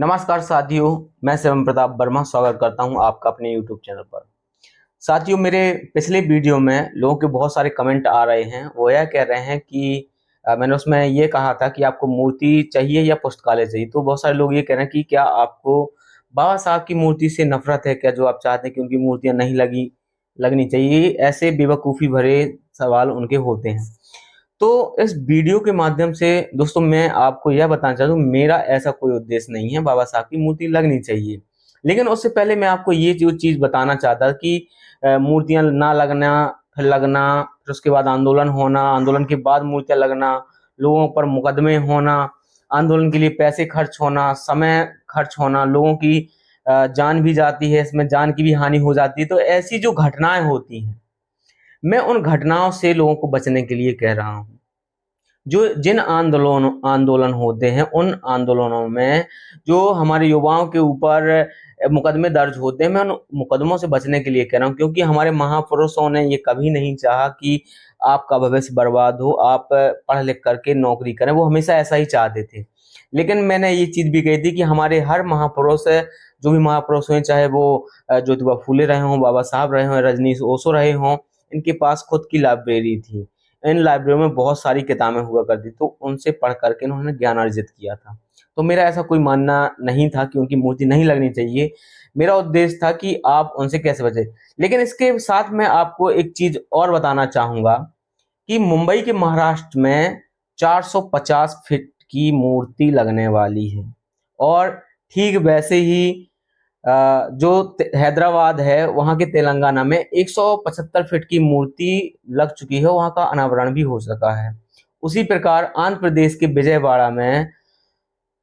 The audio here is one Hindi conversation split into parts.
नमस्कार साथियों, मैं शिवम प्रताप वर्मा स्वागत करता हूं आपका अपने YouTube चैनल पर। साथियों, मेरे पिछले वीडियो में लोगों के बहुत सारे कमेंट आ रहे हैं। वो यह कह रहे हैं कि मैंने उसमें ये कहा था कि आपको मूर्ति चाहिए या पुस्तकालय चाहिए। तो बहुत सारे लोग ये कह रहे हैं कि क्या आपको बाबा साहब की मूर्ति से नफरत है क्या, जो आप चाहते हैं कि उनकी मूर्तियां नहीं लगनी चाहिए। ऐसे बेवकूफ़ी भरे सवाल उनके होते हैं। तो इस वीडियो के माध्यम से दोस्तों मैं आपको यह बताना चाहता हूँ, मेरा ऐसा कोई उद्देश्य नहीं है। बाबा साहब की मूर्ति लगनी चाहिए, लेकिन उससे पहले मैं आपको ये जो चीज़ बताना चाहता कि मूर्तियां ना लगना, फिर लगना, फिर उसके बाद आंदोलन होना, आंदोलन के बाद मूर्तियां लगना, लोगों पर मुकदमे होना, आंदोलन के लिए पैसे खर्च होना, समय खर्च होना, लोगों की जान भी जाती है, इसमें जान की भी हानि हो जाती है। तो ऐसी जो घटनाएं होती हैं, मैं उन घटनाओं से लोगों को बचने के लिए कह रहा हूँ। जो जिन आंदोलन होते हैं, उन आंदोलनों में जो हमारे युवाओं के ऊपर मुकदमे दर्ज होते हैं, मैं उन मुकदमों से बचने के लिए कह रहा हूँ। क्योंकि हमारे महापुरुषों ने ये कभी नहीं चाहा कि आपका भविष्य बर्बाद हो, आप पढ़ लिख करके नौकरी करें। वो हमेशा ऐसा ही चाहते थे। लेकिन मैंने ये चीज़ भी कही थी कि हमारे हर महापुरुष, जो भी महापुरुष हुए, चाहे वो ज्योतिबा फूले रहे हों, बाबा साहब रहे हों, रजनीश ओशो रहे हों, इनके पास खुद की लाइब्रेरी थी। इन लाइब्रेरियों में बहुत सारी किताबें हुआ करती, तो उनसे पढ़ करके उन्होंने ज्ञान अर्जित किया था। तो मेरा ऐसा कोई मानना नहीं था कि उनकी मूर्ति नहीं लगनी चाहिए। मेरा उद्देश्य था कि आप उनसे कैसे बचे। लेकिन इसके साथ मैं आपको एक चीज और बताना चाहूंगा कि मुंबई के महाराष्ट्र में 450 फीट की मूर्ति लगने वाली है। और ठीक वैसे ही जो हैदराबाद है, वहाँ के तेलंगाना में 175 फीट की मूर्ति लग चुकी है, वहाँ का अनावरण भी हो सका है। उसी प्रकार आंध्र प्रदेश के विजयवाड़ा में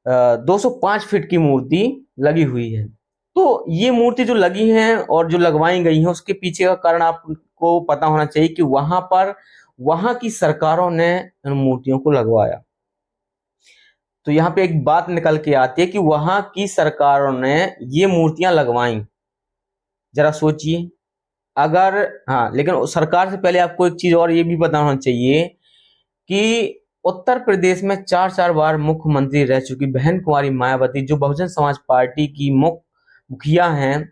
205 फीट की मूर्ति लगी हुई है। तो ये मूर्ति जो लगी हैं और जो लगवाई गई हैं, उसके पीछे का कारण आपको पता होना चाहिए कि वहां पर वहां की सरकारों ने इन मूर्तियों को लगवाया। तो यहाँ पे एक बात निकल के आती है कि वहां की सरकारों ने ये मूर्तियां लगवाई। जरा सोचिए, अगर हाँ, लेकिन सरकार से पहले आपको एक चीज और ये भी बताना चाहिए कि उत्तर प्रदेश में 4 बार मुख्यमंत्री रह चुकी बहन कुमारी मायावती, जो बहुजन समाज पार्टी की मुखिया हैं,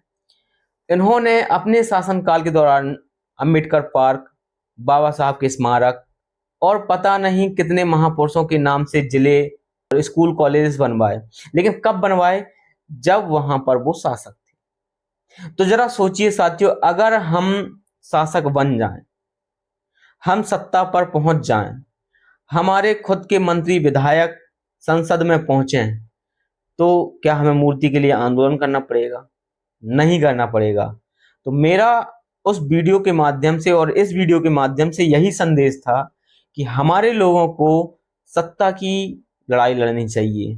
इन्होंने अपने शासनकाल के दौरान अंबेडकर पार्क, बाबा साहब के स्मारक और पता नहीं कितने महापुरुषों के नाम से जिले और स्कूल कॉलेज बनवाए। लेकिन कब बनवाए? जब वहां पर वो शासक थे। तो जरा सोचिए साथियों, अगर हम शासक बन जाएं, हम सत्ता पर पहुंच जाएं, हमारे खुद के मंत्री विधायक संसद में पहुंचे, तो क्या हमें मूर्ति के लिए आंदोलन करना पड़ेगा? नहीं करना पड़ेगा। तो मेरा उस वीडियो के माध्यम से और इस वीडियो के माध्यम से यही संदेश था कि हमारे लोगों को सत्ता की लड़ाई लड़नी चाहिए।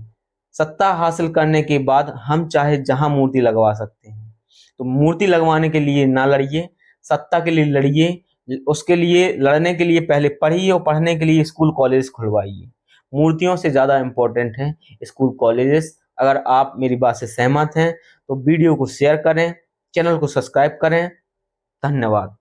सत्ता हासिल करने के बाद हम चाहे जहां मूर्ति लगवा सकते हैं। तो मूर्ति लगवाने के लिए ना लड़िए, सत्ता के लिए लड़िए। उसके लिए लड़ने के लिए पहले पढ़िए और पढ़ने के लिए स्कूल कॉलेज खुलवाइए। मूर्तियों से ज़्यादा इम्पोर्टेंट है स्कूल कॉलेजेस। अगर आप मेरी बात से सहमत हैं तो वीडियो को शेयर करें, चैनल को सब्सक्राइब करें। धन्यवाद।